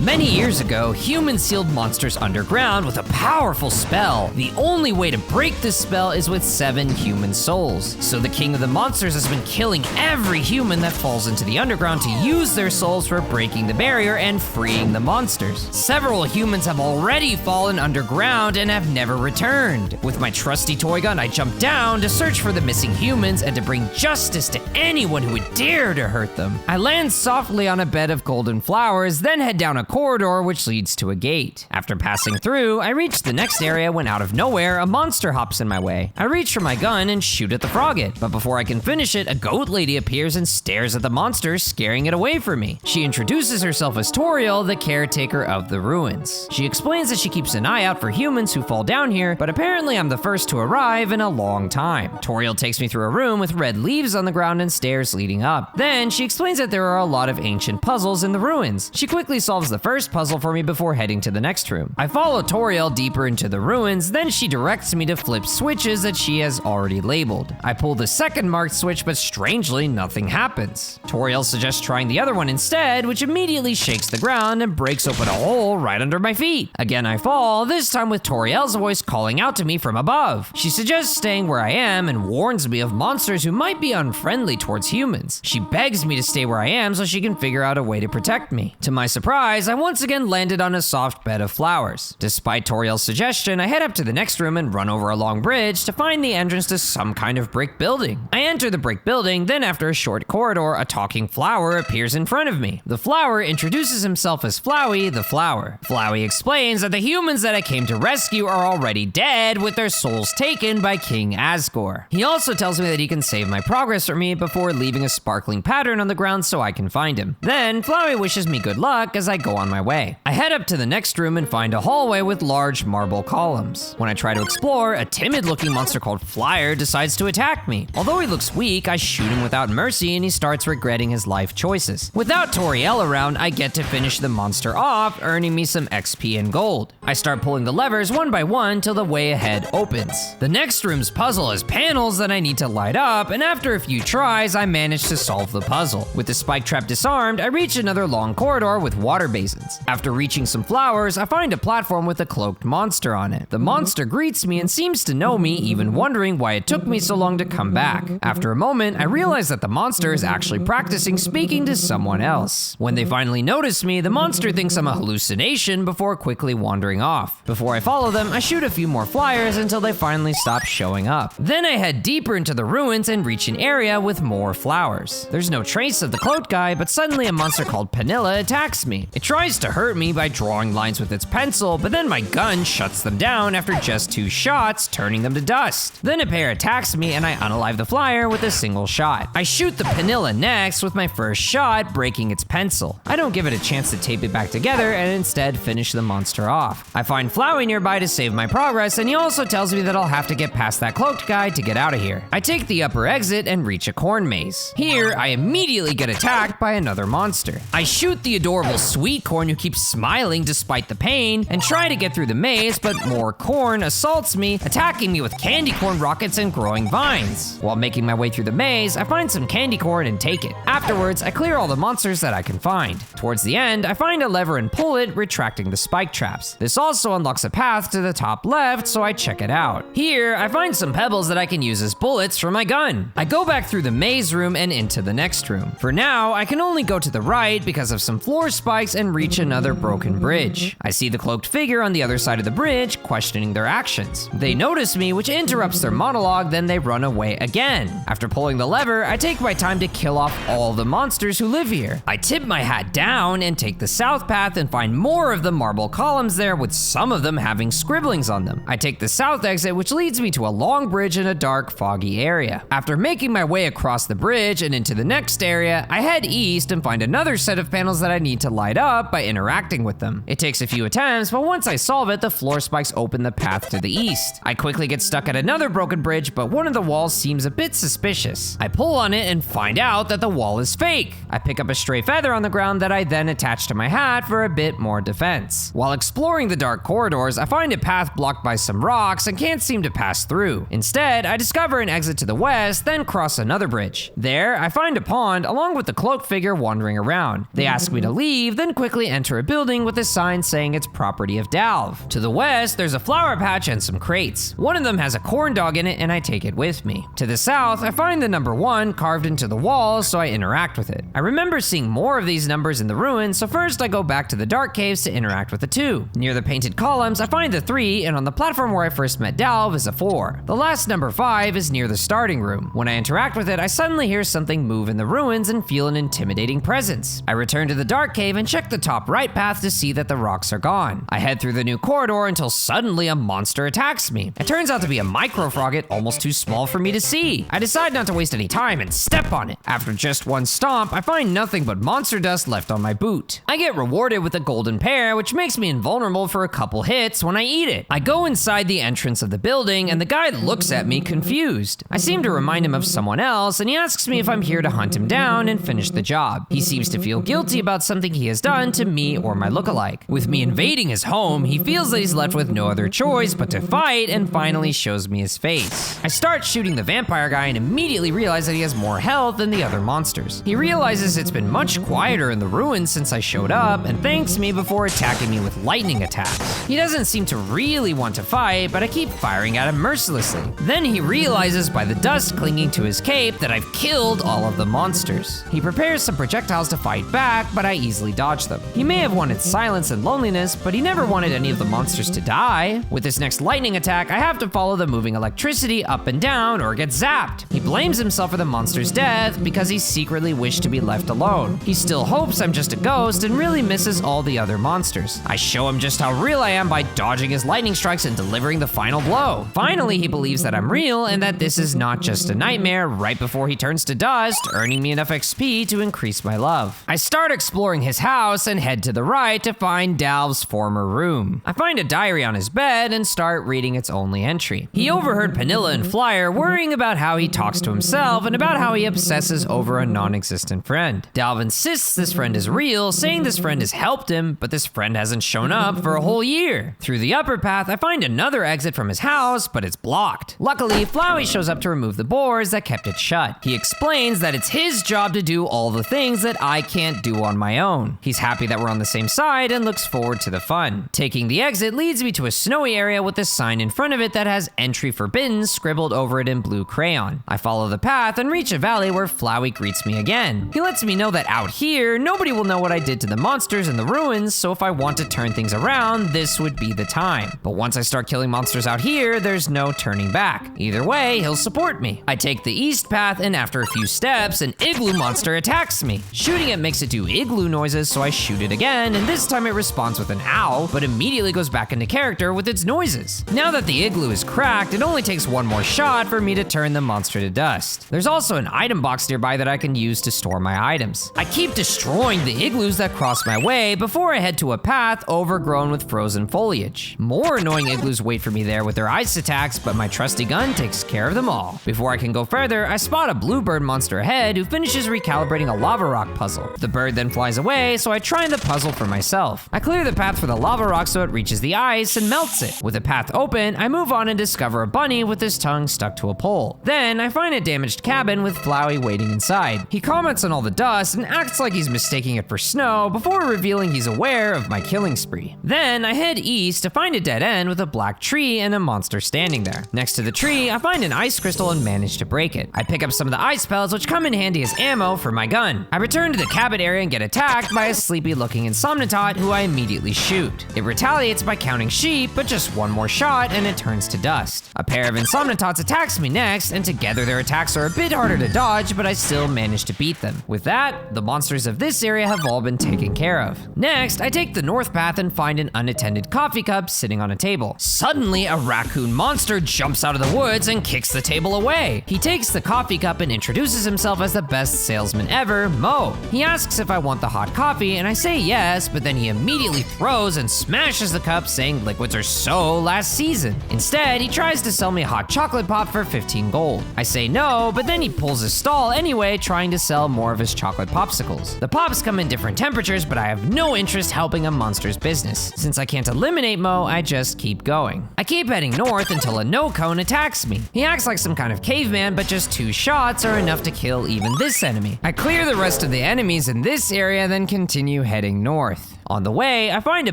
Many years ago, humans sealed monsters underground with a powerful spell. The only way to break this spell is with 7 human souls. So the king of the monsters has been killing every human that falls into the underground to use their souls for breaking the barrier and freeing the monsters. Several humans have already fallen underground and have never returned. With my trusty toy gun, I jump down to search for the missing humans and to bring justice to anyone who would dare to hurt them. I land softly on a bed of golden flowers, then head down a corridor which leads to a gate. After passing through, I reach the next area when out of nowhere, a monster hops in my way. I reach for my gun and shoot at the frogget, but before I can finish it, a goat lady appears and stares at the monster, scaring it away from me. She introduces herself as Toriel, the caretaker of the ruins. She explains that she keeps an eye out for humans who fall down here, but apparently I'm the first to arrive in a long time. Toriel takes me through a room with red leaves on the ground and stairs leading up. Then she explains that there are a lot of ancient puzzles in the ruins. She quickly solves the first puzzle for me before heading to the next room. I follow Toriel deeper into the ruins, then she directs me to flip switches that she has already labeled. I pull the second marked switch, but strangely nothing happens. Toriel suggests trying the other one instead, which immediately shakes the ground and breaks open a hole right under my feet. Again I fall, this time with Toriel's voice calling out to me from above. She suggests staying where I am and warns me of monsters who might be unfriendly towards humans. She begs me to stay where I am so she can figure out a way to protect me. To my surprise, I once again landed on a soft bed of flowers. Despite Toriel's suggestion, I head up to the next room and run over a long bridge to find the entrance to some kind of brick building. I enter the brick building, then after a short corridor, a talking flower appears in front of me. The flower introduces himself as Flowey the flower. Flowey explains that the humans that I came to rescue are already dead, with their souls taken by King Asgore. He also tells me that he can save my progress for me before leaving a sparkling pattern on the ground so I can find him. Then Flowey wishes me good luck as I go on my way. I head up to the next room and find a hallway with large marble columns. When I try to explore, a timid-looking monster called Flyer decides to attack me. Although he looks weak, I shoot him without mercy and he starts regretting his life choices. Without Toriel around, I get to finish the monster off, earning me some XP and gold. I start pulling the levers one by one till the way ahead opens. The next room's puzzle has panels that I need to light up, and after a few tries, I manage to solve the puzzle. With the spike trap disarmed, I reach another long corridor with water basins. After reaching some flowers, I find a platform with a cloaked monster on it. The monster greets me and seems to know me, even wondering why it took me so long to come back. After a moment, I realize that the monster is actually practicing speaking to someone else. When they finally notice me, the monster thinks I'm a hallucination before quickly wandering off. Before I follow them, I shoot a few more flyers until they finally stop showing up. Then I head deeper into the ruins and reach an area with more flowers. There's no trace of the cloaked guy, but suddenly a monster called Panilla attacks me. It tries to hurt me by drawing lines with its pencil, but then my gun shuts them down after just 2 shots, turning them to dust. Then a pair attacks me and I unalive the flyer with a single shot. I shoot the Panilla next with my first shot, breaking its pencil. I don't give it a chance to tape it back together and instead finish the monster off. I find Flowey nearby to save my progress, and he also tells me that I'll have to get past that cloaked guy to get out of here. I take the upper exit and reach a corn maze. Here, I immediately get attacked by another monster. I shoot the adorable sweet corn who keeps smiling despite the pain and try to get through the maze, but more corn assaults me, attacking me with candy corn rockets and growing vines. While making my way through the maze, I find some candy corn and take it. Afterwards, I clear all the monsters that I can find. Towards the end, I find a lever and pull it, retracting the spike traps. This also unlocks a path to the top left, so I check it out. Here, I find some pebbles that I can use as bullets for my gun. I go back through the maze room and into the next room. For now, I can only go to the right because of some floor spikes and reach another broken bridge. I see the cloaked figure on the other side of the bridge, questioning their actions. They notice me, which interrupts their monologue, then they run away again. After pulling the lever, I take my time to kill off all the monsters who live here. I tip my hat down and take the south path and find more of the marble columns there, with some of them having scribblings on them. I take the south exit, which leads me to a long bridge in a dark, foggy area. After making my way across the bridge and into the next area, I head east and find another set of panels that I need to light up by interacting with them. It takes a few attempts, but once I solve it, the floor spikes open the path to the east. I quickly get stuck at another broken bridge, but one of the walls seems a bit suspicious. I pull on it and find out that the wall is fake. I pick up a stray feather on the ground that I then attach to my hat for a bit more defense. While exploring the dark corridors, I find a path blocked by some rocks and can't seem to pass through. Instead, I discover an exit to the west, then cross another bridge. There, I find a pond along with the cloaked figure wandering around. They ask me to leave, then quickly enter a building building with a sign saying it's property of Dalv. To the west, there's a flower patch and some crates. One of them has a corn dog in it and I take it with me. To the south, I find the number 1 carved into the wall, so I interact with it. I remember seeing more of these numbers in the ruins, so first I go back to the dark caves to interact with the 2. Near the painted columns, I find the 3, and on the platform where I first met Dalv is a 4. The last number 5 is near the starting room. When I interact with it, I suddenly hear something move in the ruins and feel an intimidating presence. I return to the dark cave and check the top right path to see that the rocks are gone. I head through the new corridor until suddenly a monster attacks me. It turns out to be a micro-frogget almost too small for me to see. I decide not to waste any time and step on it. After just one stomp, I find nothing but monster dust left on my boot. I get rewarded with a golden pear, which makes me invulnerable for a couple hits when I eat it. I go inside the entrance of the building and the guy looks at me confused. I seem to remind him of someone else and he asks me if I'm here to hunt him down and finish the job. He seems to feel guilty about something he has done to me or my lookalike. With me invading his home, he feels that he's left with no other choice but to fight and finally shows me his face. I start shooting the vampire guy and immediately realize that he has more health than the other monsters. He realizes it's been much quieter in the ruins since I showed up and thanks me before attacking me with lightning attacks. He doesn't seem to really want to fight, but I keep firing at him mercilessly. Then he realizes by the dust clinging to his cape that I've killed all of the monsters. He prepares some projectiles to fight back, but I easily dodge them. He may have wanted silence and loneliness, but he never wanted any of the monsters to die. With this next lightning attack, I have to follow the moving electricity up and down or get zapped. He blames himself for the monster's death because he secretly wished to be left alone. He still hopes I'm just a ghost and really misses all the other monsters. I show him just how real I am by dodging his lightning strikes and delivering the final blow. Finally, he believes that I'm real and that this is not just a nightmare right before he turns to dust, earning me enough XP to increase my love. I start exploring his house and head to the right to find Dalv's former room. I find a diary on his bed and start reading its only entry. He overheard Panilla and Flyer worrying about how he talks to himself and about how he obsesses over a non-existent friend. Dalv insists this friend is real, saying this friend has helped him, but this friend hasn't shown up for a whole year. Through the upper path, I find another exit from his house, but it's blocked. Luckily, Flowey shows up to remove the boards that kept it shut. He explains that it's his job to do all the things that I can't do on my own. He's happy that we're on the same side and looks forward to the fun. Taking the exit leads me to a snowy area with a sign in front of it that has "Entry Forbidden" scribbled over it in blue crayon. I follow the path and reach a valley where Flowey greets me again. He lets me know that out here, nobody will know what I did to the monsters in the ruins, so if I want to turn things around, this would be the time. But once I start killing monsters out here, there's no turning back. Either way, he'll support me. I take the east path, and after a few steps, an igloo monster attacks me. Shooting it makes it do igloo noises, so I shoot it again, and this time it responds with an ow, but immediately goes back into character with its noises. Now that the igloo is cracked, it only takes one more shot for me to turn the monster to dust. There's also an item box nearby that I can use to store my items. I keep destroying the igloos that cross my way before I head to a path overgrown with frozen foliage. More annoying igloos wait for me there with their ice attacks, but my trusty gun takes care of them all. Before I can go further, I spot a bluebird monster ahead who finishes recalibrating a lava rock puzzle. The bird then flies away, so I try the puzzle for myself. I clear the path for the lava rock so it reaches the ice and melts it. With the path open, I move on and discover a bunny with his tongue stuck to a pole. Then I find a damaged cabin with Flowey waiting inside. He comments on all the dust and acts like he's mistaking it for snow before revealing he's aware of my killing spree. Then I head east to find a dead end with a black tree and a monster standing there. Next to the tree, I find an ice crystal and manage to break it. I pick up some of the ice pellets which come in handy as ammo for my gun. I return to the cabin area and get attacked by a sleepy-looking Insomnitot who I immediately shoot. It retaliates by counting sheep, but just one more shot and it turns to dust. A pair of Insomnitots attacks me next, and together their attacks are a bit harder to dodge, but I still manage to beat them. With that, the monsters of this area have all been taken care of. Next, I take the north path and find an unattended coffee cup sitting on a table. Suddenly, a raccoon monster jumps out of the woods and kicks the table away. He takes the coffee cup and introduces himself as the best salesman ever, Mo. He asks if I want the hot coffee, and I say yes, but then he immediately throws and smashes the cup, saying liquids are so last season. Instead, he tries to sell me a hot chocolate pop for 15 gold. I say no, but then he pulls his stall anyway, trying to sell more of his chocolate popsicles. The pops come in different temperatures, but I have no interest helping a monster's business. Since I can't eliminate Mo, I just keep going. I keep heading north until a no-cone attacks me. He acts like some kind of caveman, but just 2 shots are enough to kill even this enemy. I clear the rest of the enemies in this area, then continue heading north. On the way, I find a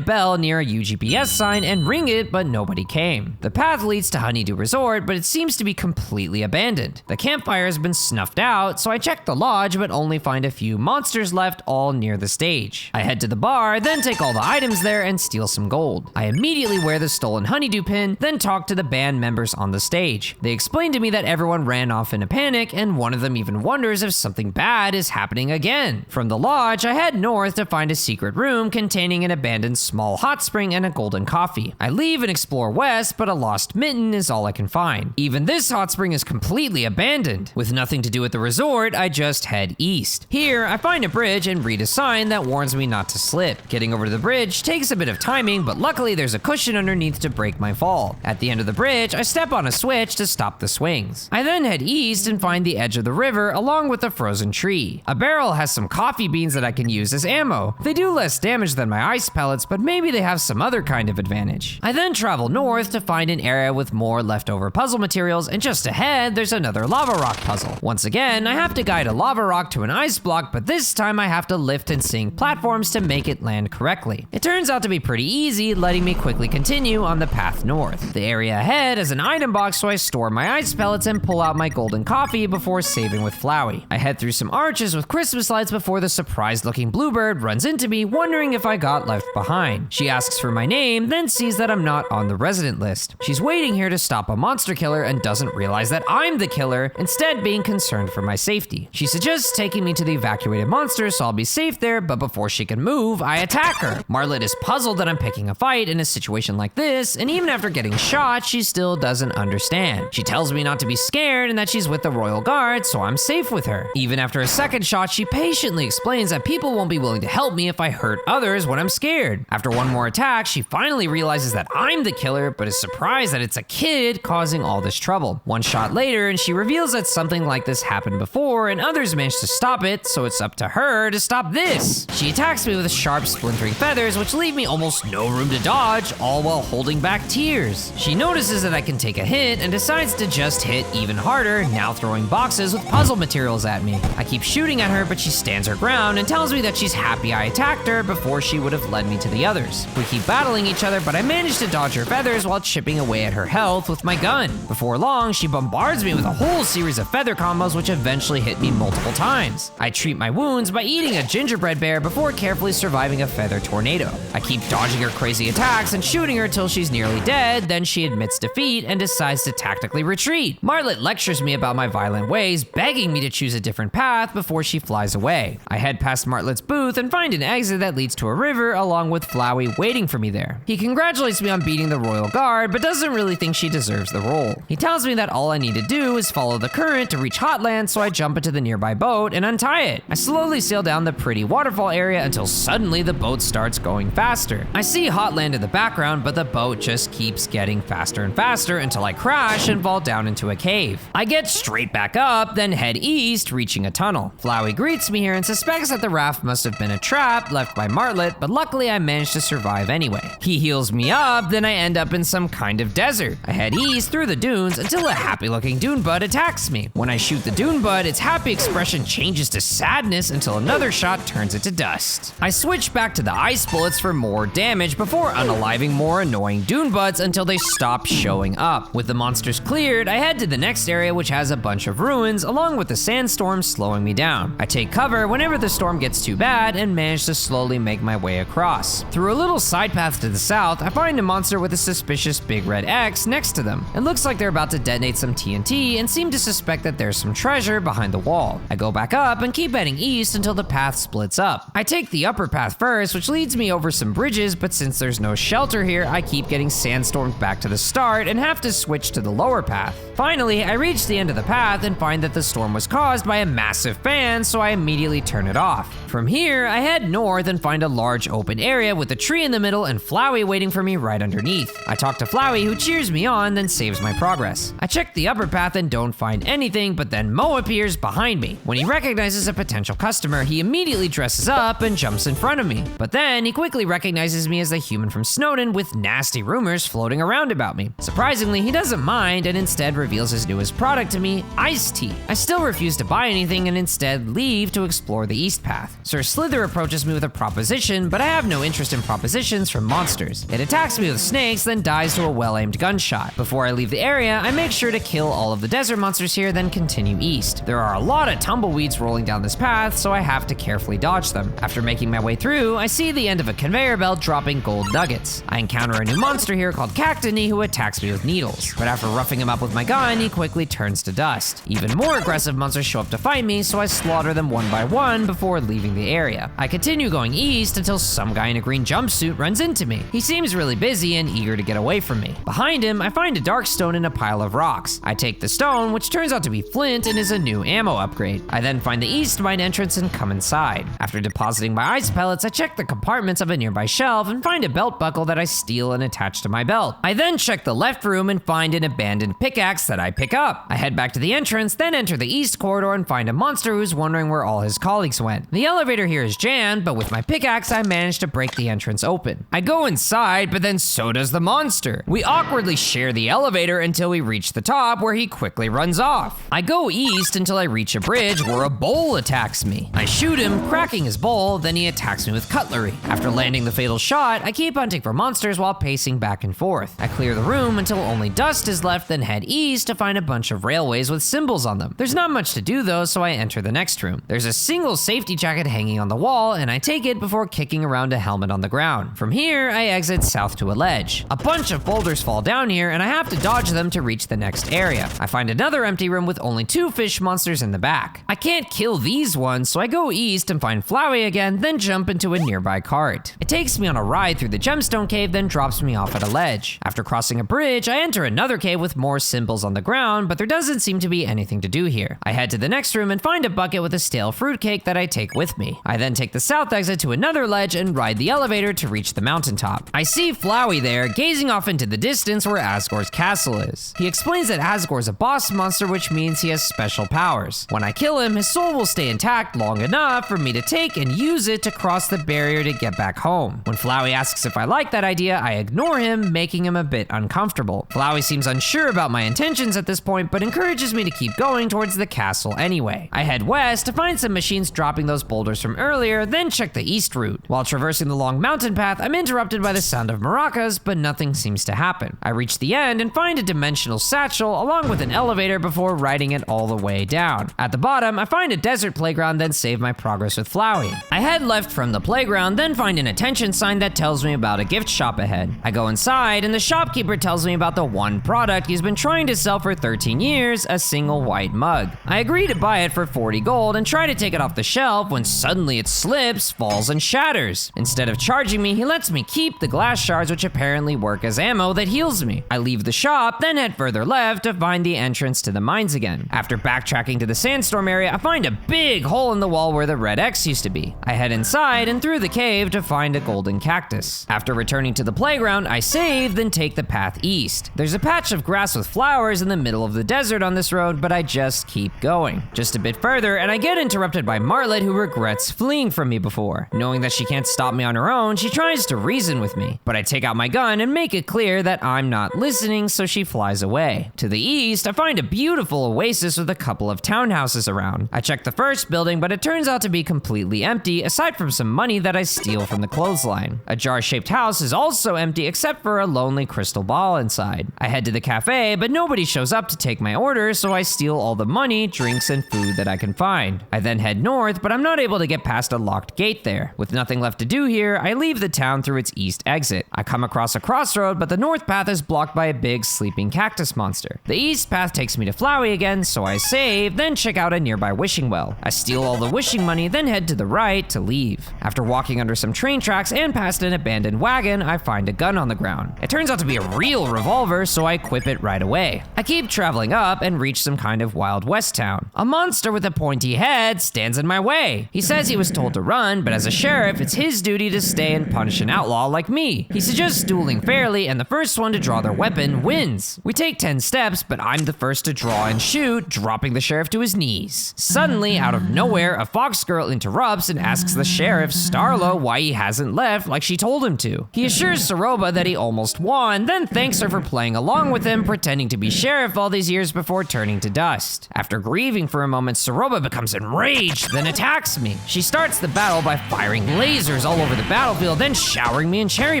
bell near a UGPS sign and ring it, but nobody came. The path leads to Honeydew Resort, but it seems to be completely abandoned. The campfire has been snuffed out, so I check the lodge, but only find a few monsters left all near the stage. I head to the bar, then take all the items there and steal some gold. I immediately wear the stolen honeydew pin, then talk to the band members on the stage. They explain to me that everyone ran off in a panic, and one of them even wonders if something bad is happening again. From the lodge, I head north to find a secret room containing an abandoned small hot spring and a golden coffee. I leave and explore west, but a lost mitten is all I can find. Even this hot spring is completely abandoned. With nothing to do at the resort, I just head east. Here, I find a bridge and read a sign that warns me not to slip. Getting over to the bridge takes a bit of timing, but luckily there's a cushion underneath to break my fall. At the end of the bridge, I step on a switch to stop the swings. I then head east and find the edge of the river along with a frozen tree. A barrel has some coffee beans that I can use as ammo. They do less damage than my ice pellets, but maybe they have some other kind of advantage. I then travel north to find an area with more leftover puzzle materials, and just ahead, there's another lava rock puzzle. Once again, I have to guide a lava rock to an ice block, but this time I have to lift and sink platforms to make it land correctly. It turns out to be pretty easy, letting me quickly continue on the path north. The area ahead is an item box, so I store my ice pellets and pull out my golden coffee before saving with Flowey. I head through some arches with Christmas lights before the surprised-looking bluebird runs into me, wondering if I got left behind. She asks for my name, then sees that I'm not on the resident list. She's waiting here to stop a monster killer and doesn't realize that I'm the killer, instead being concerned for my safety. She suggests taking me to the evacuated monster so I'll be safe there, but before she can move, I attack her. Marlet is puzzled that I'm picking a fight in a situation like this, and even after getting shot, she still doesn't understand. She tells me not to be scared and that she's with the Royal Guard, so I'm safe with her. Even after a second shot, she patiently explains that people won't be willing to help me if I hurt others when I'm scared. After one more attack, she finally realizes that I'm the killer, but is surprised that it's a kid causing all this trouble. One shot later, and she reveals that something like this happened before, and others managed to stop it, so it's up to her to stop this. She attacks me with sharp, splintering feathers, which leave me almost no room to dodge, all while holding back tears. She notices that I can take a hit and decides to just hit even harder, now throwing boxes with puzzle materials at me. I keep shooting at her, but she stands her ground and tells me that she's happy I attacked her before she would have led me to the others. We keep battling each other, but I manage to dodge her feathers while chipping away at her health with my gun. Before long, she bombards me with a whole series of feather combos, which eventually hit me multiple times. I treat my wounds by eating a gingerbread bear before carefully surviving a feather tornado. I keep dodging her crazy attacks and shooting her till she's nearly dead, then she admits defeat and decides to tactically retreat. Marlet lectures me about my violent ways, begging me to choose a different path before she flies away. I head past Martlet's booth and find an exit that leads to a river along with Flowey waiting for me there. He congratulates me on beating the Royal Guard, but doesn't really think she deserves the role. He tells me that all I need to do is follow the current to reach Hotland, so I jump into the nearby boat and untie it. I slowly sail down the pretty waterfall area until suddenly the boat starts going faster. I see Hotland in the background, but the boat just keeps getting faster and faster until I crash and fall down into a cave. I get straight back up, then head east, reaching a tunnel. Flowey greets me here and suspects that the raft must have been a trap left by Martlet, but luckily I managed to survive anyway. He heals me up, then I end up in some kind of desert. I head east through the dunes until a happy-looking dune bud attacks me. When I shoot the dune bud, its happy expression changes to sadness until another shot turns it to dust. I switch back to the ice bullets for more damage before unaliving more annoying dune buds until they stop showing up. With the monsters cleared, I head to the next area, which has a bunch of ruins along with the sandstorm slowing me down. I take cover whenever the storm gets too bad and manage to slowly make my way across. Through a little side path to the south, I find a monster with a suspicious big red X next to them. It looks like they're about to detonate some TNT and seem to suspect that there's some treasure behind the wall. I go back up and keep heading east until the path splits up. I take the upper path first, which leads me over some bridges, but since there's no shelter here, I keep getting sandstormed back to the start and have to switch to the lower path. Finally, I reach the end of the path and find that the storm was caused by a massive fan, so I immediately turn it off. From here, I head north and find a large open area with a tree in the middle and Flowey waiting for me right underneath. I talk to Flowey, who cheers me on, then saves my progress. I check the upper path and don't find anything, but then Mo appears behind me. When he recognizes a potential customer, he immediately dresses up and jumps in front of me. But then he quickly recognizes me as the human from Snowden with nasty rumors floating around about me. Surprisingly, he doesn't mind and instead reveals his newest product to me, iced tea. I still refuse to buy anything and instead leave to explore the east path. Sir Slither approaches me with a proposition, but I have no interest in propositions from monsters. It attacks me with snakes, then dies to a well-aimed gunshot. Before I leave the area, I make sure to kill all of the desert monsters here, then continue east. There are a lot of tumbleweeds rolling down this path, so I have to carefully dodge them. After making my way through, I see the end of a conveyor belt dropping gold nuggets. I encounter a new monster here called Cactony who attacks me with needles. But after roughing him up with my gun, he quickly turns to dust. Even more aggressive monsters show up to fight me, so I slaughter them one by one before leaving the area. I continue going east until some guy in a green jumpsuit runs into me. He seems really busy and eager to get away from me. Behind him, I find a dark stone in a pile of rocks. I take the stone, which turns out to be flint and is a new ammo upgrade. I then find the east mine entrance and come inside. After depositing my ice pellets, I check the compartments of a nearby shelf and find a belt buckle that I steal and attach to my belt. I then check the left room and find an abandoned pickaxe that I pick up. I head back to the entrance, then enter the east corridor and find a monster who's wondering where all his colleagues went. The elevator here is jammed, but with my pickaxe, I manage to break the entrance open. I go inside, but then so does the monster. We awkwardly share the elevator until we reach the top, where he quickly runs off. I go east until I reach a bridge where a bull attacks me. I shoot him, cracking his bowl, then he attacks me with cutlery. After landing the fatal shot, I keep hunting for monsters while pacing back and forth. I clear the room until only dust is left, then head east to find a bunch of railways with symbols on them. There's not much to do though, so I enter the next room. There's a single safety jacket hanging on the wall, and I take it before kicking around a helmet on the ground. From here, I exit south to a ledge. A bunch of boulders fall down here, and I have to dodge them to reach the next area. I find another empty room with only 2 fish monsters in the back. I can't kill these ones, so I go east and find Flowey again, then jump into a nearby cart. It takes me on a ride through the gemstone cave, then drops me off at a ledge. After crossing a bridge, I enter another cave with more symbols on the ground, but there doesn't seem to be anything to do here. I head to the next room and find a bucket with a stale fruitcake that I take with me. I then take the south exit to another ledge and ride the elevator to reach the mountaintop. I see Flowey there, gazing off into the distance where Asgore's castle is. He explains that Asgore's a boss monster, which means he has special powers. When I kill him, his soul will stay intact long enough for me to take and use it to cross the barrier to get back home. When Flowey asks if I like that idea, I ignore him, making him a bit uncomfortable. Flowey seems unsure about my intentions at this point, but encourages me to keep going towards the castle anyway. I head west to find some machines dropping those boulders from earlier, then check the east route. While traversing the long mountain path, I'm interrupted by the sound of maracas, but nothing seems to happen. I reach the end and find a dimensional satchel along with an elevator before riding it all the way down. At the bottom, I find a desert playground, then save my progress with Flowey. I head left from the playground, then find an attention sign that tells me about a gift shop ahead. I go inside, and the shopkeeper tells me about the one product he's been trying to sell for 13 years, a single white mug. I agree to buy it for 40 gold and try to take it off the shelf when suddenly it slips, falls, and shatters. Instead of charging me, he lets me keep the glass shards, which apparently work as ammo that heals me. I leave the shop, then head further left to find the entrance to the mines again. After backtracking to the sandstorm area, I find a big hole in the wall where the red X used to be. I head inside and through the cave to find a golden cactus. After returning to the playground, I save, then take the path east. There's a patch of grass with flowers in the middle of the desert on this road, but I just keep going. Just a bit further, and I get interrupted by Martlet, who regrets fleeing from me before. Knowing that she can't stop me on her own, she tries to reason with me, but I take out my gun and make it clear that I'm not listening, so she flies away. To the east, I find a beautiful oasis with a couple of townhouses around. I check the first building, but it turns out to be completely empty, aside from some money that I steal from the clothesline. A jar-shaped house is also empty except for a lonely crystal ball inside. I head to the cafe, but nobody shows up to take my order, so I steal all the money, drinks, and food that I can find. I then head north, but I'm not able to get past a locked gate there. With nothing left to do here, I leave the town through its east exit. I come across a crossroad, but the north path is blocked by a big sleeping cactus monster. The east path takes me to Flowey again, so I save, then check out a nearby wishing well. I steal all the wishing money, then head to the right to leave. After walking under some train tracks and past an abandoned wagon, I find a gun on the ground. It turns out to be a real revolver, so I equip it right away. I keep traveling up and reach some kind of Wild West town. A monster with a pointy head stands in my way. He says he was told to run, but as a sheriff, it's his duty to stay and punish an outlaw like me. He suggests dueling fairly, and the first one to draw their weapon wins. We take 10 steps, but I'm the first to draw and shoot, dropping the sheriff to his knees. Suddenly, out of nowhere, a fox girl interrupts and asks the sheriff, Starlo, why he hasn't left like she told him to. He assures Soroba that he almost won, then thanks her for playing along with him, pretending to be sheriff all these years before turning to dust. After grieving for a moment, Soroba becomes enraged, then attacks me. She starts the battle by firing lasers all over the battlefield, then showering me in cherry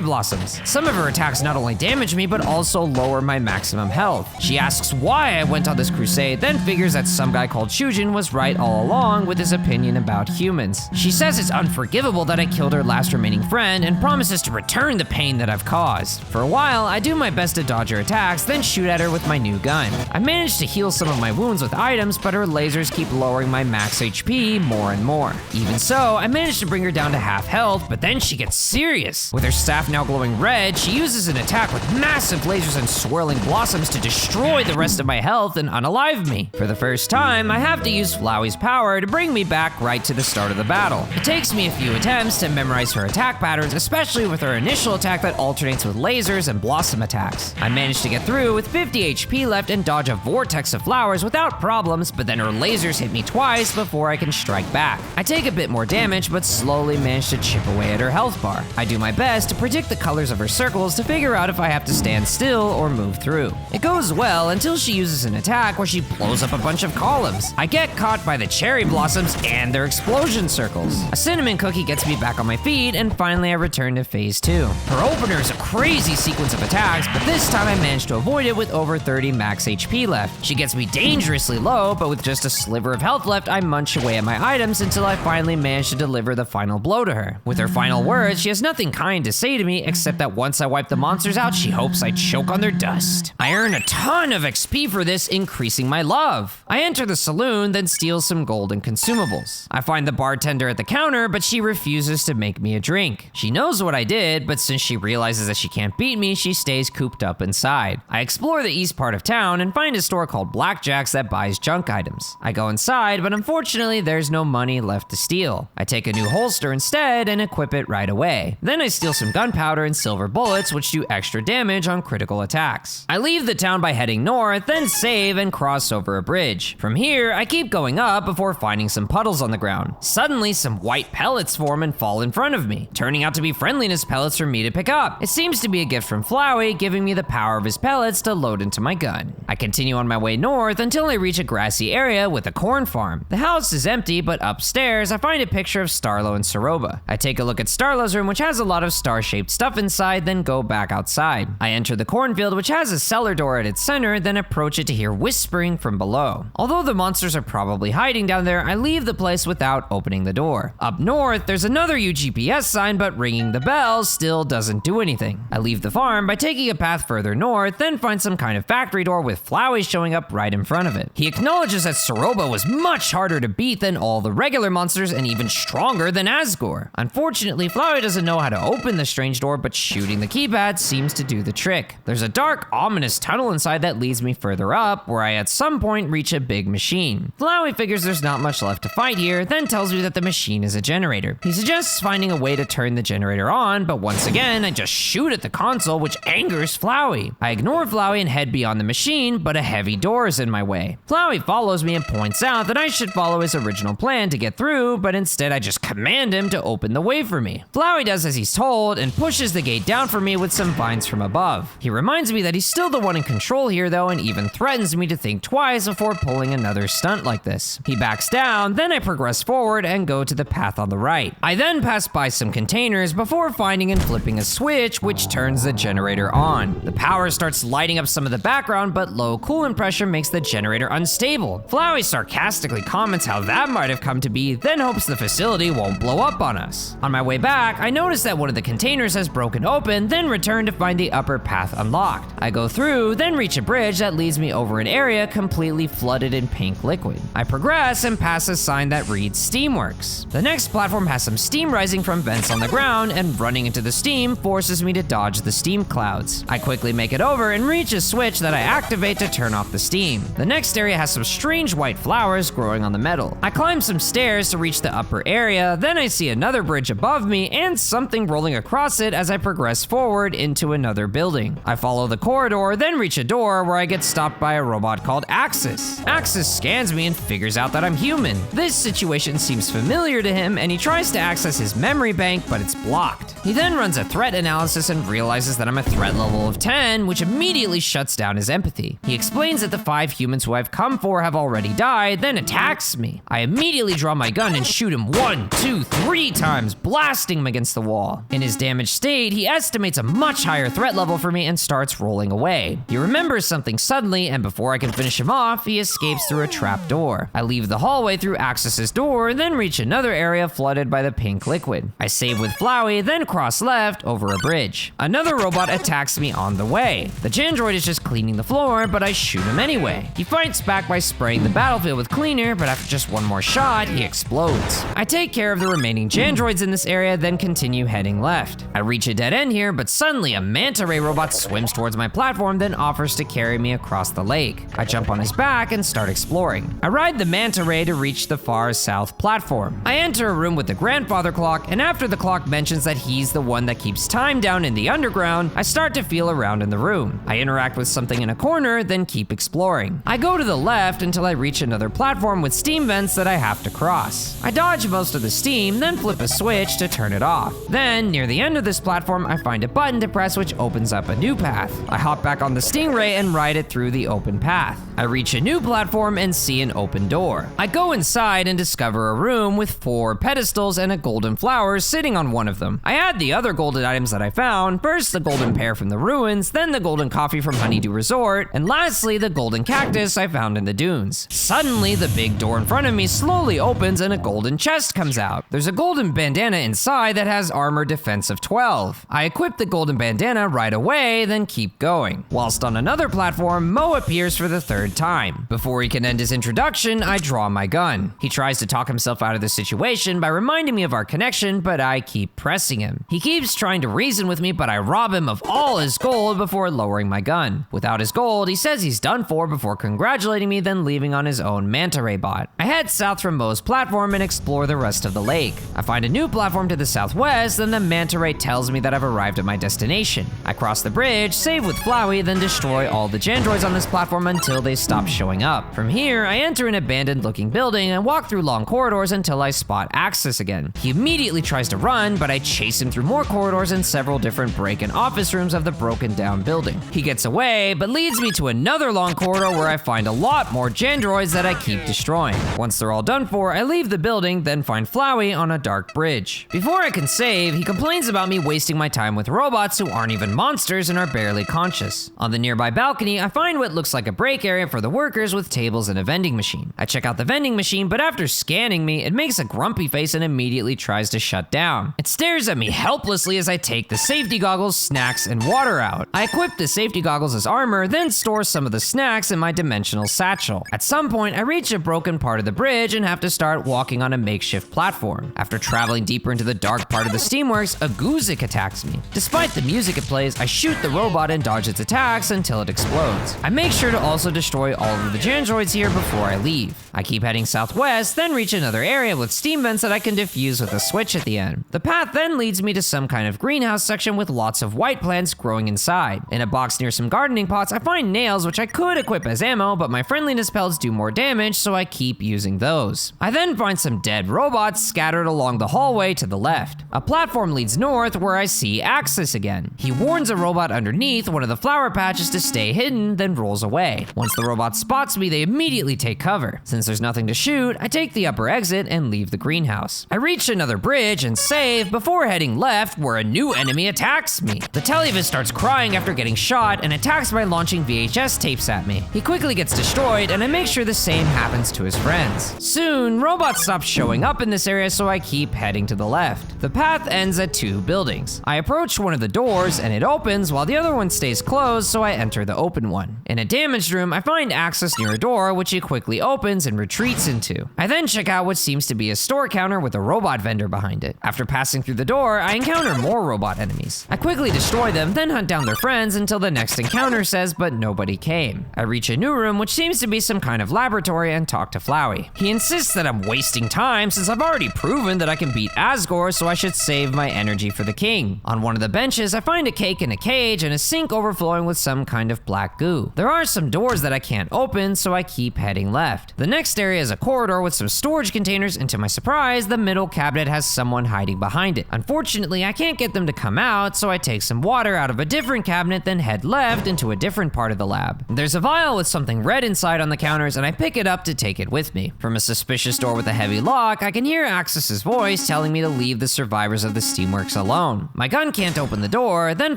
blossoms. Some of her attacks not only damage me, but also lower my maximum health. She asks why I went on this crusade, then figures that some guy called Shujin was right all along with his opinion about humans. She says it's unforgivable that I killed her last remaining friend and promises to return the pain that I've caused. For a while, I do my best to dodge her attacks, then shoot at her with my new gun. I managed to heal some of my wounds with items, but her lasers keep lowering my max HP more and more. Even so, I managed to bring her down to half health, but then she gets serious. With her staff now glowing red, she uses an attack with massive lasers and swirling blossoms to destroy the rest of my health and unalive me. For the first time, I have to use Flowey's power to bring me back right to the start of the battle. It takes me a few attempts to memorize her attack patterns, especially with her initial attack that alternates with lasers and blossom attacks. I managed to get through with 50 HP left and dodge a vortex of flowers without problems, but then her lasers hit me twice before I can strike back. I take a bit more damage, but slowly manage to chip away at her health bar. I do my best to predict the colors of her circles to figure out if I have to stand still or move through. It goes well until she uses an attack where she blows up a bunch of columns. I get caught by the cherry blossoms and their explosion circles. A cinnamon cookie gets me back on my feet, and finally I return to phase 2. Her opener is a crazy sequence of attacks, but this time I managed to avoid it with over 30 max HP left. She gets me dangerously low, but with just a sliver of health left, I munch away at my items until I finally manage to deliver the final blow to her. With her final words, she has nothing kind to say to me except that once I wipe the monsters out, she hopes I choke on their dust. I earn a ton of XP for this, increasing my love. I enter the saloon, then steal some gold and consumables. I find the bartender at the counter, but she refuses to make me a drink. She knows what I did, but since she realizes that she can't beat me, she stays cooped up inside. I explore the east part of town and find a store called Blackjack's that buys junk items. I go inside, but unfortunately there's no money left to steal. I take a new holster instead and equip it right away. Then I steal some gunpowder and silver bullets, which do extra damage on critical attacks. I leave the town by heading north, then save and cross over a bridge. From here, I keep going up before finding some puddles on the ground. Suddenly, some white pellets form and fall in front of me, turning out to be friendliness pellets for me to pick up. It seems to be a gift from Flowey, giving me the power of his pellets to load into my gun. I continue on my way north until I reach a grassy area with a corn farm. The house is empty, but upstairs, I find a picture of Starlo and Soroba. I take a look at Starlo's room, which has a lot of star-shaped stuff inside, then go back outside. I enter the cornfield, which has a cellar door at its center, then approach it to hear whispering from below. Although the monsters are probably hiding down there, I leave the place without opening the door. Up north, there's another UGPS sign, but ringing the bell still doesn't do anything. I leave the farm by taking a path further north, then find some kind of factory door with Flowey showing up right in front of it. He acknowledges that Soroba was much harder to beat than all the regular monsters and even stronger than Asgore. Unfortunately, Flowey doesn't know how to open the strange door, but shooting the keypad seems to do the trick. There's a dark, ominous tunnel inside that leads me further up, where I at some point reach a big machine. Flowey figures there's not much left to fight here, then tells me that the machine is a generator. He suggests finding a way to turn the generator on, but once again, I just shoot at the console, which angers Flowey. I ignore Flowey and head beyond the machine, but a heavy door is in my way. Flowey follows me and points out that I should follow his original plan to get through, but instead I just command him to open the way for me. Flowey does as he's told and pushes the gate down for me with some vines from above. He reminds me that he's still the one in control here though, and even threatens me to think twice before pulling another stunt like this. He backs down, then I progress forward and go to the path on the right. I then pass by some containers before finding and flipping a switch, which turns the generator on. The power starts lighting up some of the background, but low coolant pressure makes the generator unstable. Flowey sarcastically comments how that might have come to be, then hopes the facility won't blow up on us. On my way back, I notice that one of the containers has broken open, then return to find the upper path unlocked. I go through, then reach a bridge that leads me over an area completely flooded in pink liquid. I progress and pass a sign that reads Steamworks. The next platform has some steam rising from vents on the ground, and running into the steam forces me to dodge the steam clouds. I quickly make it over and reach a switch that I activate to turn off the steam. The next area has some strange white flowers growing on the metal. I climb some stairs to reach the upper area, then I see another bridge above me and something rolling across it as I progress forward into another building. I follow the corridor, then reach a door where I get stopped by a robot called Axis. Axis scans me and figures out that I'm human. This situation seems familiar to him, and he tries to access his memory bank, but it's blocked. He then runs a threat analysis and realizes that I'm a threat level of 10, which immediately shuts down his empathy. He explains that the 5 humans who I've come for have already died, then attacks me. I immediately draw my gun and shoot him 1, 2, 3 times, blasting him against the wall. In his damaged state, he estimates a much higher threat level for me and starts rolling away. He remembers something suddenly, and before I can finish him off, he escapes through a trap door. I leave the hallway through Axis's door, then reach another area flooded by the pink liquid. I save with Flowey, then cross left over a bridge. Another robot attacks me on the way. The Jandroid is just cleaning the floor, but I shoot him anyway. He fights back by spraying the battlefield with cleaner, but after just one more shot, he explodes. I take care of the remaining Jandroids in this area, then continue heading left. I reach a dead end here, but suddenly a manta ray robot swims towards my platform, then offers to carry me across the lake. I jump on his back and start exploring. I ride the manta ray to reach the far south platform. I enter a room with the grandfather clock, and after the clock mentions that he's the one that keeps time down in the underground, I start to feel around in the room. I interact with something in a corner, then keep exploring. I go to the left until I reach another platform with steam vents that I have to cross. I dodge most of the steam, then flip a switch to turn it off. Then, near the end of this platform, I find a button to press which opens up a new path. I hop back on the Stingray and ride it through the open path. I reach a new platform and see an open door. I go inside and discover a room with 4 pedestals and a golden flower sitting on one of them. I add the other golden items that I found, first the golden pear from the ruins, then the golden coffee from Honeydew Resort, and lastly the golden cactus I found in the dunes. Suddenly, the big door in front of me slowly opens and a golden chest comes out. There's a golden bandana inside that has armor defense of 12. I equip the golden bandana right away, then keep going. Whilst on another platform, Mo appears for the 3rd time. Before he can end his introduction, I draw my gun. He tries to talk himself out of the situation by reminding me of our connection, but I keep pressing him. He keeps trying to reason with me, but I rob him of all his gold before lowering my gun. Without his gold, he says he's done for before congratulating me, then leaving on his own manta ray bot. I head south from Mo's platform and explore the rest of the lake. I find a new platform to the southwest, then the manta ray tells me that I've arrived at my destination. I cross the bridge, save with Flowey, then destroy all the Jandroids on this platform until they stop showing up. From here, I enter an abandoned looking building and walk through long corridors until I spot Axis again. He immediately tries to run, but I chase him through more corridors and several different break-in office rooms of the broken down building. He gets away, but leads me to another long corridor where I find a lot more Jandroids that I keep destroying. Once they're all done for, I leave the building, then find Flowey on a dark bridge. Before I can save, he complains about me wasting my time with robots who aren't even monsters and are barely conscious. On the nearby balcony, I find what looks like a break area for the workers with tables and a vending machine. I check out the vending machine, but after scanning me, it makes a grumpy face and immediately tries to shut down. It stares at me helplessly as I take the safety goggles, snacks, and water out. I equip the safety goggles as armor, then store some of the snacks in my dimensional satchel. At some point, I reach a broken part of the bridge and have to start walking on a makeshift platform. After traveling deeper into the dark part of the steamworks, a Guzik attacks me. Despite the music it plays, I shoot the robot and dodge its attacks until it explodes. I make sure to also destroy all of the Jandroids here before I leave. I keep heading southwest, then reach another area with steam vents that I can defuse with a switch at the end. The path then leads me to some kind of greenhouse section with lots of white plants growing inside. In a box near some gardening pots, I find nails which I could equip as ammo, but my friendliness pelts do more damage, so I keep using those. I then find some dead robots scattered along the hallway to the left. A platform leads north where I see Axis again. He warns a robot underneath one of the flower patches to stay hidden, then rolls away. Once the robot spots me, they immediately take cover. Since there's nothing to shoot, I take the upper exit and leave the greenhouse. I reach another bridge and save before heading left where a new enemy attacks me. The Televis starts crying after getting shot and attacks by launching VHS tapes at me. He quickly gets destroyed and I make sure the same happens to his friends. Soon, robots stop showing up in this area, so I keep heading to the left. The path ends at 2 buildings. I approach one of the doors and it opens while the other one stays closed, so I enter the open one. In a damaged room, I find Axis near a door which he quickly opens and retreats into. I then check out what seems to be a store counter with a robot vendor behind it. After passing through the door, I encounter more robot enemies. I quickly destroy them, then hunt down their friends until the next encounter says, but nobody came. I reach a new room which seems to be some kind of laboratory and talk to Flowey. He insists that I'm wasting time since I've already proven that I can beat Asgore, so I should save my energy for the king. On one of the benches, I find a cake in a cage and a sink overflowing with some kind of black goo. There are some doors that I can't open, so I keep heading left. The next area is a corridor with some storage containers, and to my surprise, the middle cabinet has someone hiding behind it. Unfortunately, I can't get them to come out, so I take some water out of a different cabinet, then head left into a different part of the lab. There's a vial with something red inside on the counters, and I pick it up to take it with me. From a suspicious door with the heavy lock, I can hear Axis's voice telling me to leave the survivors of the steamworks alone. My gun can't open the door, then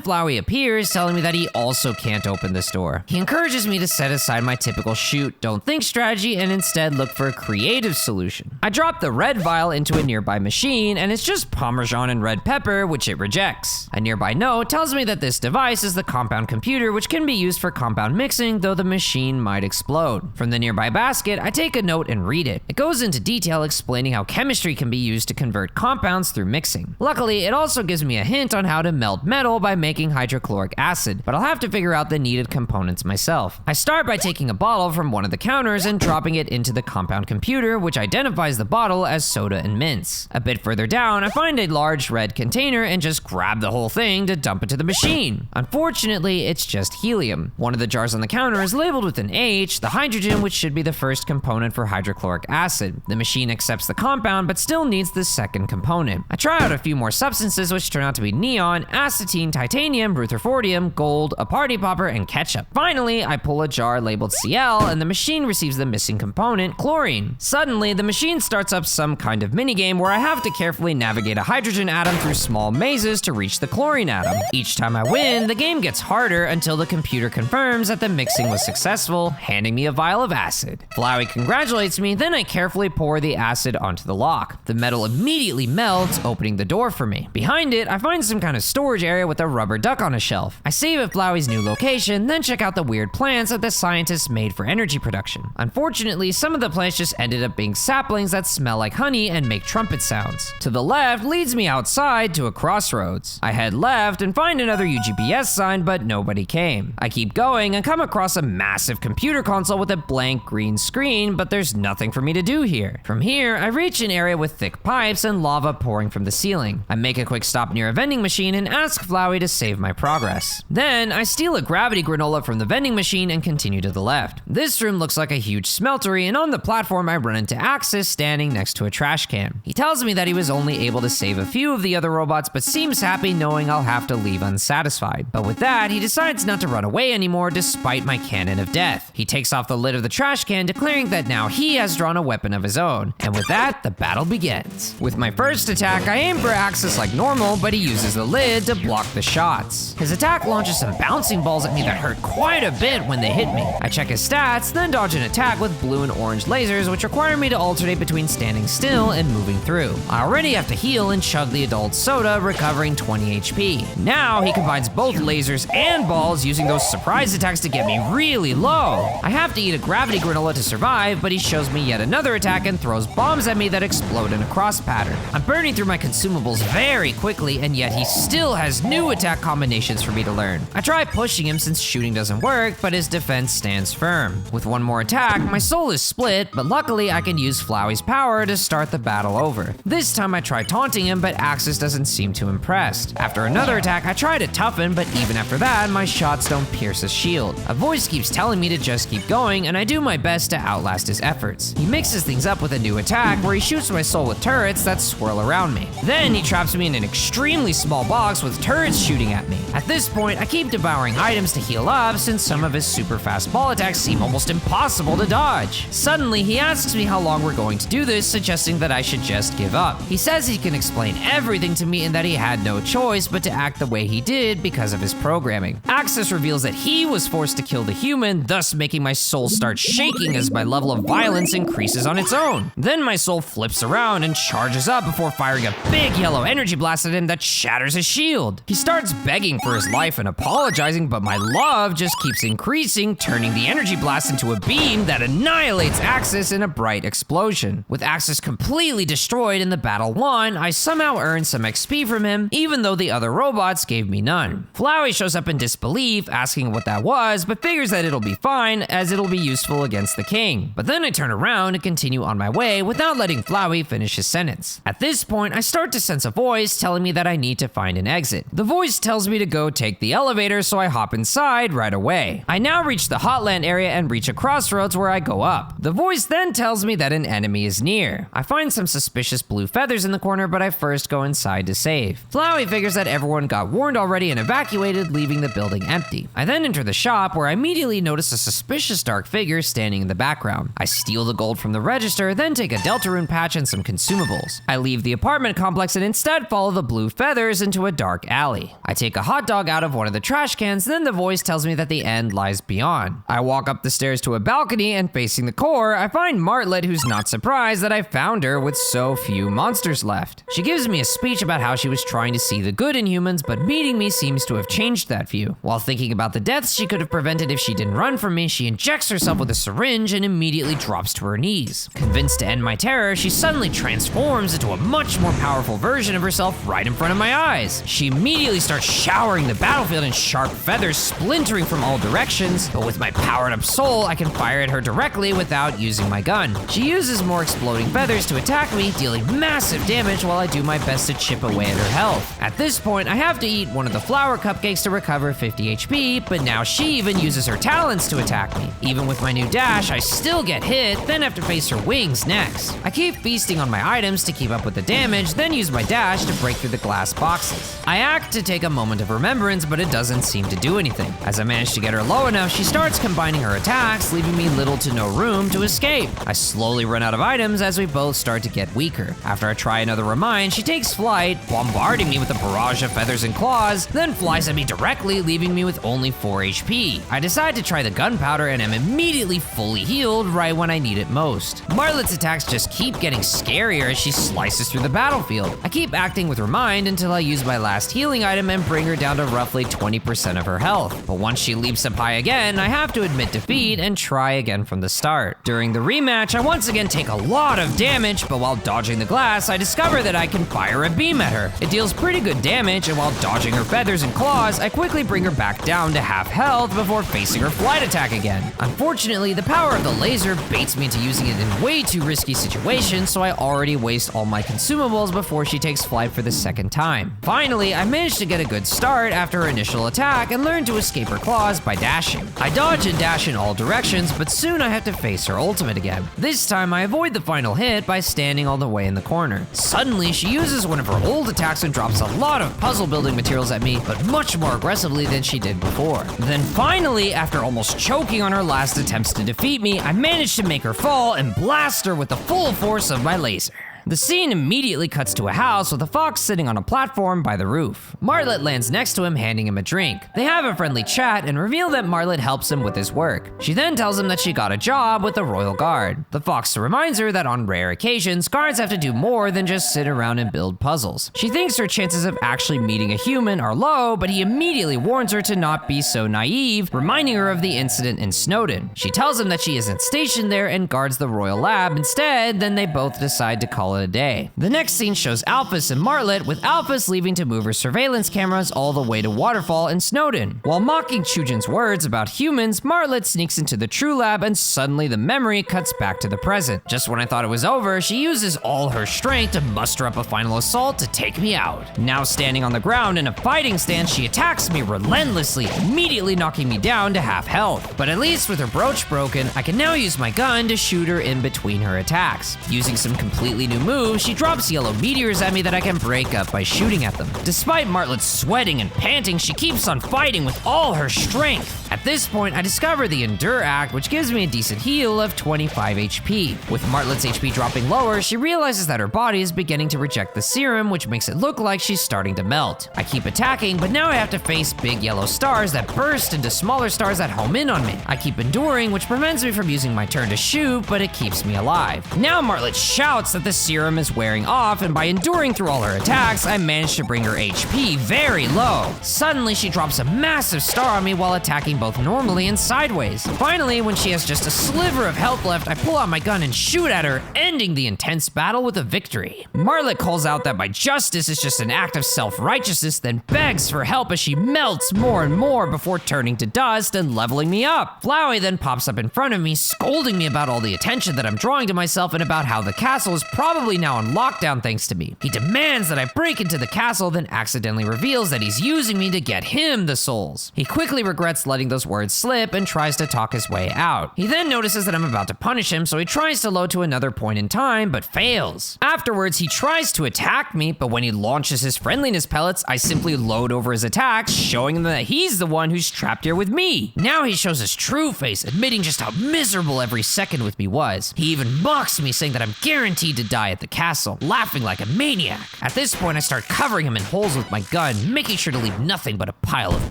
Flowey appears telling me that he also can't open this door. He encourages me to set aside my typical shoot, don't think strategy and instead look for a creative solution. I drop the red vial into a nearby machine and it's just Parmesan and red pepper, which it rejects. A nearby note tells me that this device is the compound computer, which can be used for compound mixing, though the machine might explode. From the nearby basket, I take a note and read it. It goes into detail explaining how chemistry can be used to convert compounds through mixing. Luckily, it also gives me a hint on how to melt metal by making hydrochloric acid, but I'll have to figure out the needed components myself. I start by taking a bottle from one of the counters and dropping it into the compound computer, which identifies the bottle as soda and mints. A bit further down, I find a large red container and just grab the whole thing to dump into the machine. Unfortunately, it's just helium. One of the jars on the counter is labeled with an H, the hydrogen, which should be the first component for hydrochloric acid. The machine accepts the compound, but still needs the second component. I try out a few more substances, which turn out to be neon, acetine, titanium, rutherfordium, gold, a party popper, and ketchup. Finally, I pull a jar labeled Cl, and the machine receives the missing component, chlorine. Suddenly, the machine starts up some kind of minigame where I have to carefully navigate a hydrogen atom through small mazes to reach the chlorine atom. Each time I win, the game gets harder until the computer confirms that the mixing was successful, handing me a vial of acid. Flowey congratulates me, then I carefully pour the acid onto the lock. The metal immediately melts, opening the door for me. Behind it, I find some kind of storage area with a rubber duck on a shelf. I save at Flowey's new location, then check out the weird plants that the scientists made for energy production. Unfortunately, some of the plants just ended up being saplings that smell like honey and make trumpet sounds. To the left leads me outside to a crossroads. I head left and find another UGPS sign, but nobody came. I keep going and come across a massive computer console with a blank green screen, but there's nothing for me to do here. From here, I reach an area with thick pipes and lava pouring from the ceiling. I make a quick stop near a vending machine and ask Flowey to save my progress. Then, I steal a gravity granola from the vending machine and continue to the left. This room looks like a huge smeltery, and on the platform I run into Axis standing next to a trash can. He tells me that he was only able to save a few of the other robots, but seems happy knowing I'll have to leave unsatisfied. But with that, he decides not to run away anymore despite my cannon of death. He takes off the lid of the trash can, declaring that now he has drawn a weapon of his own. And with that, the battle begins. With my first attack, I aim for Axis like normal, but he uses the lid to block the shots. His attack launches some bouncing balls at me that hurt quite a bit when they hit me. I check his stats, then dodge an attack with blue and orange lasers, which require me to alternate between standing still and moving through. I already have to heal and chug the adult soda, recovering 20 HP. Now he combines both lasers and balls, using those surprise attacks to get me really low. I have to eat a gravity granola to survive, but he shows me yet another attack and throws bombs at me that explode in a cross pattern. I'm burning through my consumables very quickly, and yet he still has new attack combinations for me to learn. I try pushing him since shooting doesn't work, but his defense stands firm. With one more attack, my soul is split, but luckily I can use Flowey's power to start the battle over. This time I try taunting him, but Axis doesn't seem too impressed. After another attack, I try to toughen, but even after that, my shots don't pierce his shield. A voice keeps telling me to just keep going, and I do my best to outlast his efforts. He mixes things up with a new attack where he shoots my soul with turrets that swirl around me. Then he traps me in an extremely small box with turrets shooting at me. At this point, I keep devouring items to heal up since some of his super fast ball attacks seem almost impossible to dodge. Suddenly, he asks me how long we're going to do this, suggesting that I should just give up. He says he can explain everything to me and that he had no choice but to act the way he did because of his programming. Axis reveals that he was forced to kill the human, thus making my soul start shaking as my level of violence increases on its own. Then my soul flips around and charges up before firing a big yellow energy blast at him that shatters his shield. He starts begging for his life and apologizing, but my love just keeps increasing, turning the energy blast into a beam that annihilates Axis in a bright explosion. With Axis completely destroyed and the battle won, I somehow earned some XP from him, even though the other robots gave me none. Flowey shows up in disbelief, asking what that was, but figures that it'll be fine, as it'll be useful against the king. But then I turn around and continue on my way without letting Flowey finish his sentence. At this point, I start to sense a voice telling me that I need to find an exit. The voice tells me to go take the elevator, so I hop inside right away. I now reach the Hotland area and reach a crossroads where I go up. The voice then tells me that an enemy is near. I find some suspicious blue feathers in the corner, but I first go inside to save. Flowey figures that everyone got warned already and evacuated, leaving the building empty. I then enter the shop where I immediately notice a suspicious dark figure standing in the background. I steal the gold from the register, then then take a Deltarune patch and some consumables. I leave the apartment complex and instead follow the blue feathers into a dark alley. I take a hot dog out of one of the trash cans, then the voice tells me that the end lies beyond. I walk up the stairs to a balcony, and facing the core, I find Martlet, who's not surprised that I found her with so few monsters left. She gives me a speech about how she was trying to see the good in humans, but meeting me seems to have changed that view. While thinking about the deaths she could have prevented if she didn't run from me, she injects herself with a syringe and immediately drops to her knees. Convinced to end my terror, she suddenly transforms into a much more powerful version of herself right in front of my eyes. She immediately starts showering the battlefield in sharp feathers splintering from all directions, but with my powered up soul, I can fire at her directly without using my gun. She uses more exploding feathers to attack me, dealing massive damage while I do my best to chip away at her health. At this point, I have to eat one of the flower cupcakes to recover 50 HP, but now she even uses her talons to attack me. Even with my new dash, I still get hit, then have to face her wings next. I keep feasting on my items to keep up with the damage, then use my dash to break through the glass boxes. I act to take a moment of remembrance, but it doesn't seem to do anything. As I manage to get her low enough, she starts combining her attacks, leaving me little to no room to escape. I slowly run out of items as we both start to get weaker. After I try another remind, she takes flight, bombarding me with a barrage of feathers and claws, then flies at me directly, leaving me with only 4 HP. I decide to try the gunpowder and am immediately fully healed right when I need it most. Martlet's attacks just keep getting scarier as she slices through the battlefield. I keep acting with remind until I use my last healing item and bring her down to roughly 20% of her health. But once she leaps up high again, I have to admit defeat and try again from the start. During the rematch, I once again take a lot of damage, but while dodging the glass, I discover that I can fire a beam at her. It deals pretty good damage, and while dodging her feathers and claws, I quickly bring her back down to half health before facing her flight attack again. Unfortunately, the power of the laser baits me into using it in way too risky situations, so I already waste all my consumables before she takes flight for the second time. Finally, I manage to get a good start after her initial attack and learn to escape her claws by dashing. I dodge and dash in all directions, but soon I have to face her ultimate again. This time I avoid the final hit by standing all the way in the corner. Suddenly, she uses one of her old attacks and drops a lot of puzzle building materials at me, but much more aggressively than she did before. Then finally, after almost choking on her last attempts to defeat me, I manage to make her fall and blast her with the full force of my laser. The scene immediately cuts to a house with a fox sitting on a platform by the roof. Martlet lands next to him, handing him a drink. They have a friendly chat and reveal that Martlet helps him with his work. She then tells him that she got a job with the Royal Guard. The fox reminds her that on rare occasions, guards have to do more than just sit around and build puzzles. She thinks her chances of actually meeting a human are low, but he immediately warns her to not be so naive, reminding her of the incident in Snowdon. She tells him that she isn't stationed there and guards the Royal Lab instead, then they both decide to call it a day. The next scene shows Alphys and Martlet, with Alphys leaving to move her surveillance cameras all the way to Waterfall and Snowdon. While mocking Chujin's words about humans, Martlet sneaks into the True Lab and suddenly the memory cuts back to the present. Just when I thought it was over, she uses all her strength to muster up a final assault to take me out. Now standing on the ground in a fighting stance, she attacks me relentlessly, immediately knocking me down to half health. But at least with her brooch broken, I can now use my gun to shoot her in between her attacks. Using some completely new moves, she drops yellow meteors at me that I can break up by shooting at them. Despite Martlet sweating and panting, she keeps on fighting with all her strength. At this point, I discover the Endure Act, which gives me a decent heal of 25 HP. With Martlet's HP dropping lower, she realizes that her body is beginning to reject the serum, which makes it look like she's starting to melt. I keep attacking, but now I have to face big yellow stars that burst into smaller stars that home in on me. I keep enduring, which prevents me from using my turn to shoot, but it keeps me alive. Now Martlet shouts that the serum is wearing off, and by enduring through all her attacks, I manage to bring her HP very low. Suddenly, she drops a massive star on me while attacking both normally and sideways. Finally, when she has just a sliver of health left, I pull out my gun and shoot at her, ending the intense battle with a victory. Martlet calls out that my justice is just an act of self-righteousness, then begs for help as she melts more and more before turning to dust and leveling me up. Flowey then pops up in front of me, scolding me about all the attention that I'm drawing to myself and about how the castle is probably now on lockdown thanks to me. He demands that I break into the castle, then accidentally reveals that he's using me to get him the souls. He quickly regrets letting the those words slip and tries to talk his way out. He then notices that I'm about to punish him, so he tries to load to another point in time, but fails. Afterwards, he tries to attack me, but when he launches his friendliness pellets, I simply load over his attacks, showing him that he's the one who's trapped here with me. Now he shows his true face, admitting just how miserable every second with me was. He even mocks me, saying that I'm guaranteed to die at the castle, laughing like a maniac. At this point, I start covering him in holes with my gun, making sure to leave nothing but a pile of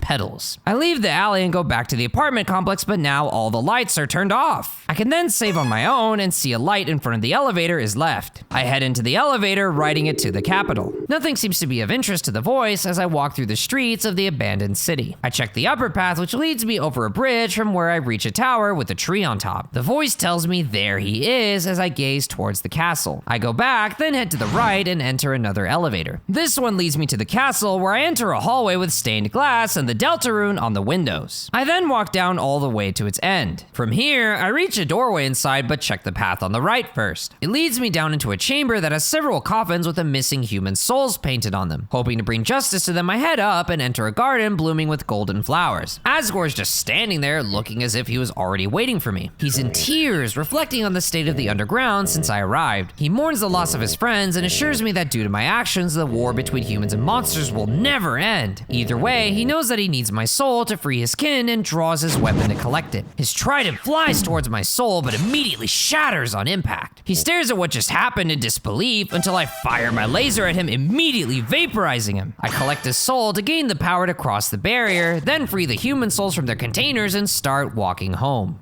petals. I leave the alley and go back to the apartment complex, but now all the lights are turned off. I can then save on my own and see a light in front of the elevator is left. I head into the elevator, riding it to the capital. Nothing seems to be of interest to the voice as I walk through the streets of the abandoned city. I check the upper path, which leads me over a bridge from where I reach a tower with a tree on top. The voice tells me there he is as I gaze towards the castle. I go back, then head to the right and enter another elevator. This one leads me to the castle, where I enter a hallway with stained glass and the Delta rune on the windows. I then walk down all the way to its end. From here, I reach a doorway inside, but check the path on the right first. It leads me down into a chamber that has several coffins with a missing human souls painted on them. Hoping to bring justice to them, I head up and enter a garden blooming with golden flowers. Asgore's just standing there, looking as if he was already waiting for me. He's in tears, reflecting on the state of the underground since I arrived. He mourns the loss of his friends and assures me that due to my actions, the war between humans and monsters will never end. Either way, he knows that he needs my soul to free his kin and draws his weapon to collect it. His trident flies towards my soul, but immediately shatters on impact. He stares at what just happened in disbelief until I fire my laser at him, immediately vaporizing him. I collect his soul to gain the power to cross the barrier, then free the human souls from their containers and start walking home.